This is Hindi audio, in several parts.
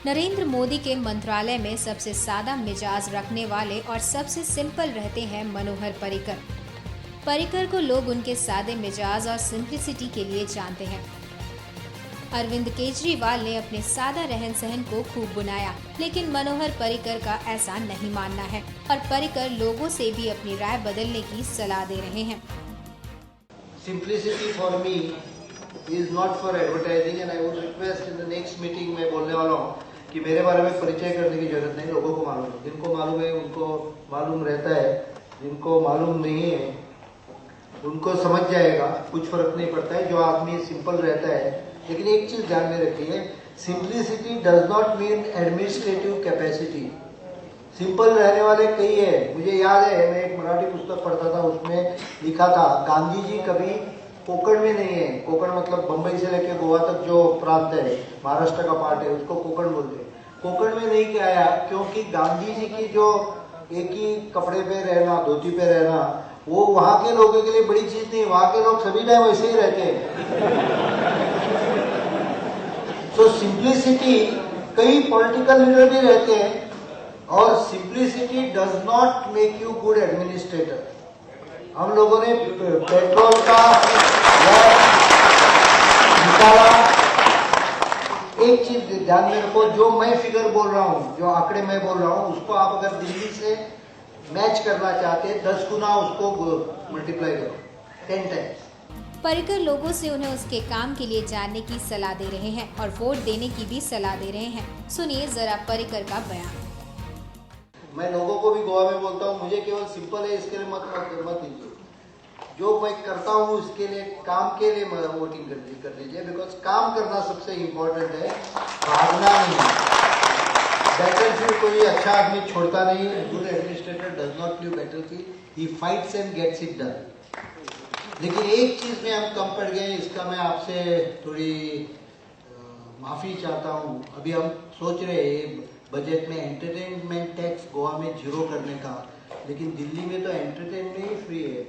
नरेंद्र मोदी के मंत्रालय में सबसे सादा मिजाज रखने वाले और सबसे सिंपल रहते हैं मनोहर पर्रिकर। पर्रिकर को लोग उनके सादे मिजाज और सिंप्लिसिटी के लिए जानते हैं। अरविंद केजरीवाल ने अपने सादा रहन सहन को खूब बुनाया, लेकिन मनोहर पर्रिकर का ऐसा नहीं मानना है और पर्रिकर लोगों से भी अपनी राय बदलने की सलाह दे रहे हैं। Simplicity for me is not for advertising and I would request in the next meeting मैं बोलने वाला हूँ कि मेरे बारे में परिचय करने की जरूरत नहीं, लोगों को मालूम है, जिनको मालूम है उनको मालूम रहता है, जिनको मालूम नहीं है उनको समझ जाएगा, कुछ फर्क नहीं पड़ता है, जो आदमी सिंपल रहता है। लेकिन एक चीज ध्यान में रखिए, simplicity does not mean administrative capacity. Simple रहने वाले कई है, मुझे याद है मैं एक मराठी पुस्तक पढ़ता था, उसमें लिखा था गांधी जी कभी कोकण में नहीं है। कोकण मतलब बंबई से लेकर गोवा तक जो प्रांत है, महाराष्ट्र का पार्ट है, उसको कोकण बोलते हैं। कोकण में नहीं क्या आया क्योंकि गांधी जी की जो एक ही कपड़े पे रहना, धोती पे रहना, वो वहां के लोगों के लिए बड़ी चीज नहीं, वहां के लोग सभी टाइम वैसे ही रहते हैं। सो सिंप्लिसिटी, कई पॉलिटिकल लीडर भी रहते हैं और simplicity does not make you good administrator. हम लोगों ने पेट्रोल का निकाला। एक चीज ध्यान में रखो, जो मैं फिगर बोल रहा हूँ, जो आंकड़े मैं बोल रहा हूँ, उसको आप अगर दिल्ली से मैच करना चाहते हैं 10 गुना उसको मल्टीप्लाई करो, 10 टाइम्स। पर्रिकर लोगों से उन्हें उसके काम के लिए जानने की सलाह दे रहे हैं और वोट देने की भी सलाह दे रहे हैं। सुनिए जरा पर्रिकर का बयान। मैं लोगों को भी गोवा में बोलता हूँ, मुझे केवल सिंपल है इसके लिए मत लीजिए, जो मैं करता हूँ उसके लिए, काम के लिए वोटिंग कर लीजिए, बिकॉज काम करना सबसे इम्पोर्टेंट है, भागना नहीं। बैटलफील्ड कोई अच्छा आदमी छोड़ता नहीं, good administrator does not leave battlefield, he fights and gets it done. लेकिन एक चीज में हम कम पड़ गए, इसका मैं आपसे थोड़ी माफी चाहता हूँ। अभी हम सोच रहे हैं बजट में एंटरटेनमेंट टैक्स गोवा में 0 करने का, लेकिन दिल्ली में तो एंटरटेनमेंट ही फ्री है।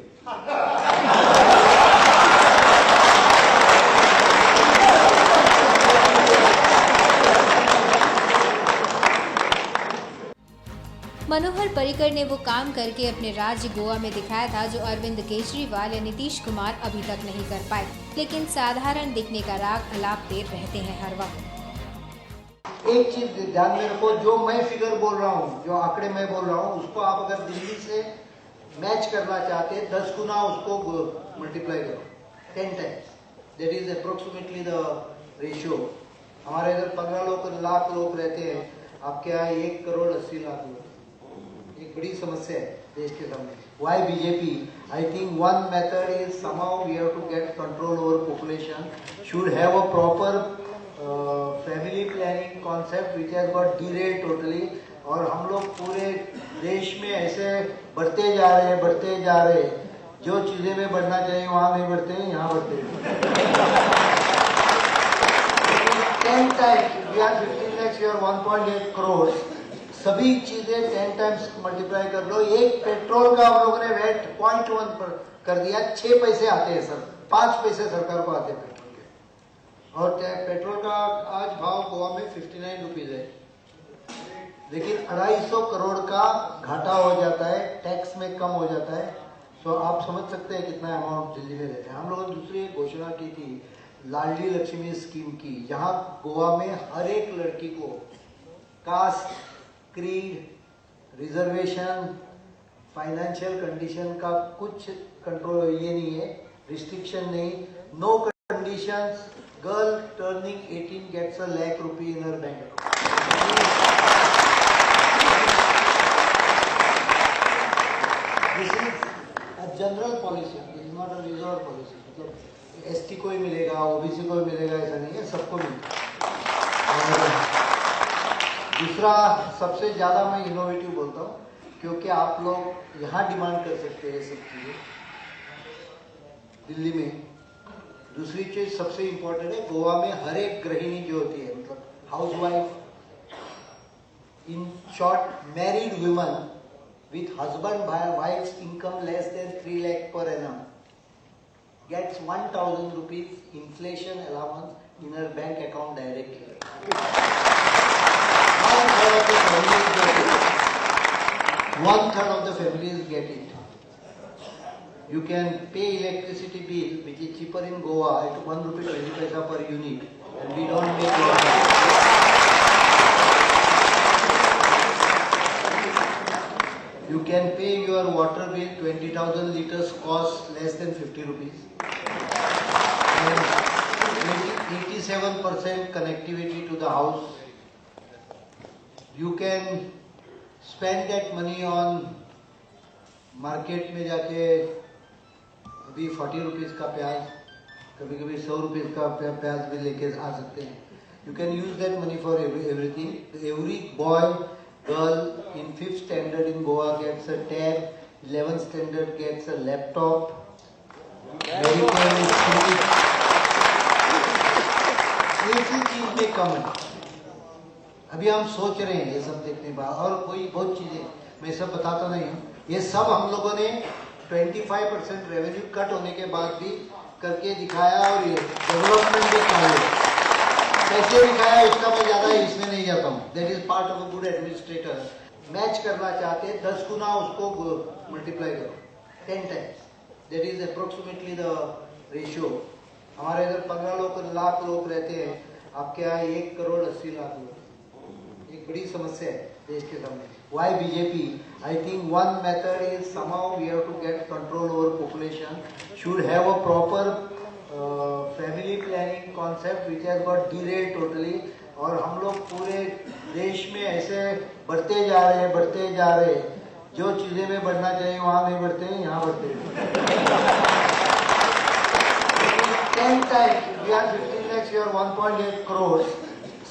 मनोहर पर्रिकर ने वो काम करके अपने राज्य गोवा में दिखाया था जो अरविंद केजरीवाल या नीतीश कुमार अभी तक नहीं कर पाए, लेकिन साधारण दिखने का राग अलापते रहते हैं हर वक्त। एक चीज ध्यान में रखो, जो मैं फिगर बोल रहा हूँ, जो आंकड़े मैं बोल रहा हूँ, उसको आप अगर दिल्ली से मैच करना चाहते हैं 10 गुना उसको मल्टीप्लाई करो, 10 times. That is approximately the ratio. हमारे इधर 15 लाख लोग रहते हैं, आपके यहाँ 1 करोड़ 80 लाख लोग। एक बड़ी समस्या है देश के सामने। Why BJP? I think one method is somehow we have to get control over population. Should have a proper family planning concept which has got derailed totally. और हम लोग पूरे देश में ऐसे बढ़ते जा रहे हैं, जो चीजें में बढ़ना चाहिए वहां नहीं बढ़ते हैं, यहाँ बढ़ते हैं। 10 times, we are 15 lakhs, we are 1.8 crores. सभी चीजें 10 टाइम्स मल्टीप्लाई कर लो। एक पेट्रोल का हम लोगों ने वेट 0.1 पर कर दिया, 6 पैसे आते हैं सर, 5 पैसे सरकार को आते हैं पेट्रोल के। और पेट्रोल का आज भाव गोवा में 59 रुपीज है, लेकिन 250 करोड़ का घाटा हो जाता है, टैक्स में कम हो जाता है। तो आप समझ सकते हैं कितना अमाउंट दिल्ली में रहते हैं। हम लोगों ने दूसरी घोषणा की थी लाडली लक्ष्मी स्कीम की, जहां गोवा में हर एक लड़की को caste, creed, reservation, financial condition का कुछ कंट्रोल ये नहीं है, रिस्ट्रिक्शन नहीं, no conditions, girl turning 18 gets a lakh rupee in her bank account. This is a general policy, this is not a reserve policy. मतलब एसटी को ही मिलेगा, ओबीसी को ही मिलेगा ऐसा नहीं है, सबको मिलेगा। दूसरा, सबसे ज्यादा मैं इनोवेटिव बोलता हूँ क्योंकि आप लोग यहाँ डिमांड कर सकते हैं सब चीजें दिल्ली में। दूसरी चीज सबसे इंपॉर्टेंट है, गोवा में हर एक गृहिणी जो होती है, मतलब housewife, in short married women with husband wife's income less than 3 lakh per annum gets 1000 rupees inflation allowance in her bank account directly. One-third of the families get it. One-third of the families get it. You can pay electricity bill, which is cheaper in Goa, at 1 rupee 20 paisa per unit, and we don't make lot of it. You can pay your water bill, 20,000 liters cost less than 50 rupees. And 87% connectivity to the house. You can spend that money on market में जाके अभी 40 रुपीज़ का प्याज, कभी कभी 100 रुपीज़ का प्याज भी लेके आ सकते हैं. You can use that money for everything. Every boy, girl in 5th standard in Goa gets a tab, 11th standard gets a laptop. एक ही चीज में कम है. अभी हम सोच रहे हैं ये सब देखने के बाद, और कोई बहुत चीजें मैं सब बताता नहीं हूँ. ये सब हम लोगों ने 25% रेवेन्यू कट होने के बाद भी करके दिखाया, और ये डेवलपमेंट भी कैसे दिखाया इसका मैं ज्यादा इसमें नहीं जाता हूँ. That is part of a good administrator. Match करना चाहते हैं 10 गुना उसको मल्टीप्लाई करो 10 times. That is approximately the ratio. हमारे इधर 15 लाख लोग रहते हैं, आपके यहाँ 1 करोड़ 80 लाख लोग. एक बड़ी समस्या है देश के सामने. Why BJP? I think one method is somehow we have to get control over population. Should have a proper family planning concept which has got derailed totally. और हम लोग पूरे देश में ऐसे बढ़ते जा रहे हैं. जो चीजें में बढ़ना चाहिए वहाँ नहीं बढ़ते हैं, यहाँ बढ़ते हैं. 10 times we are 15 lakhs, we are 1.8 crores.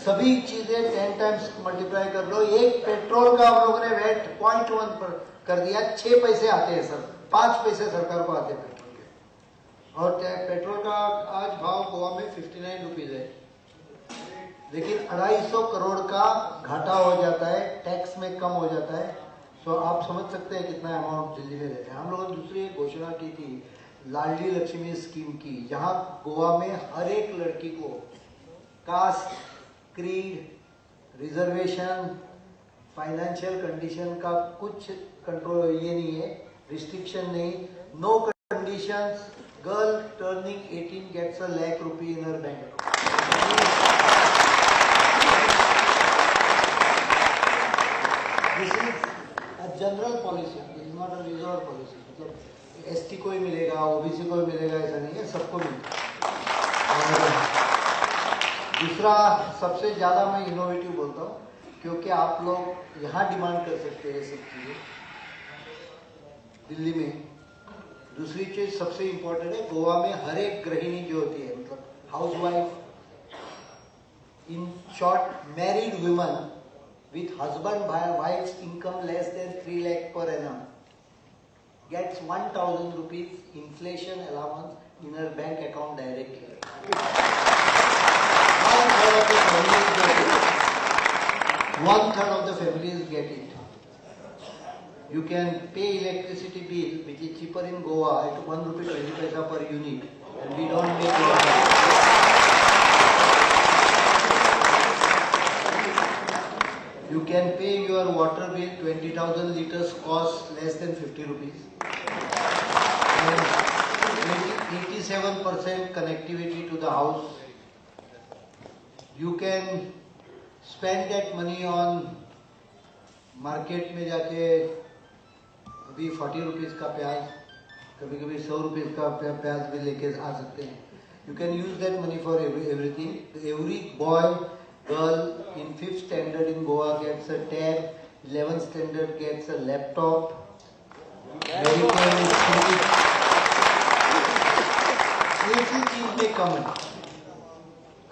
सभी चीजें 10 टाइम्स मल्टीप्लाई कर लो. एक पेट्रोल का हम लोगों ने वेट 0.1 पर कर दिया. 6 पैसे आते हैं सर, 5 पैसे सरकार को आते हैं पेट्रोल के. और पेट्रोल का आज भाव गोवा में 59 रुपीज है, लेकिन 250 करोड़ का घाटा हो जाता है, टैक्स में कम हो जाता है. सो आप समझ सकते हैं कितना अमाउंट दिल्ली में रहते हैं. हम लोगों ने दूसरी घोषणा की थी लाडली लक्ष्मी स्कीम की, जहां गोवा में हर एक लड़की को caste, creed, reservation, financial condition का कुछ कंट्रोल ये नहीं है, रिस्ट्रिक्शन नहीं, no conditions. Girl turning 18 gets a lakh rupee in her bank. This is a general policy. This is not a resort policy. मतलब एसटी को ही मिलेगा, ओबीसी को ही मिलेगा ऐसा नहीं है, सबको मिलेगा. दूसरा सबसे ज्यादा मैं इनोवेटिव बोलता हूँ, क्योंकि आप लोग यहाँ डिमांड कर सकते हैं ये सब चीजें दिल्ली में. दूसरी चीज सबसे इम्पोर्टेंट है, गोवा में हर एक गृहिणी जो होती है, मतलब house wife, in short married women with husband wife's income less than 3 lakh per annum gets 1,000 rupees inflation allowance in her bank account directly. One-third of the families get it. You can pay electricity bill, which is cheaper in Goa, at 1 rupee 20 paisa per unit, and we don't make lot of it. You can pay your water bill, 20,000 liters cost less than 50 rupees. And 87% connectivity to the house. You can spend that money on market में जाके अभी 40 रुपीज़ का प्याज, कभी कभी 100 रुपीज़ का प्याज भी लेके आ सकते हैं. You can use that money for everything. Every boy, girl in 5th standard in Goa gets a tab, 11th standard gets a laptop. एक ही चीज में कम है.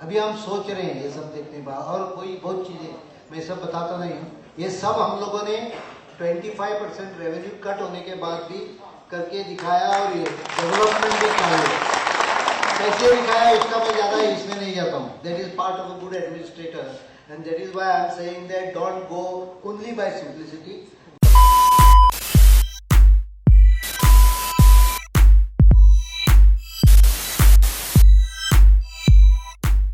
अभी हम सोच रहे हैं ये सब देखने के बाद, और कोई बहुत चीजें मैं सब बताता नहीं हूँ. ये सब हम लोगों ने 25% रेवेन्यू कट होने के बाद भी करके दिखाया, और ये डेवलपमेंट भी कैसे दिखाया इसका मैं ज्यादा इसमें नहीं जाता हूँ. That is part of a good administrator, and that is why I am saying that don't go only by simplicity.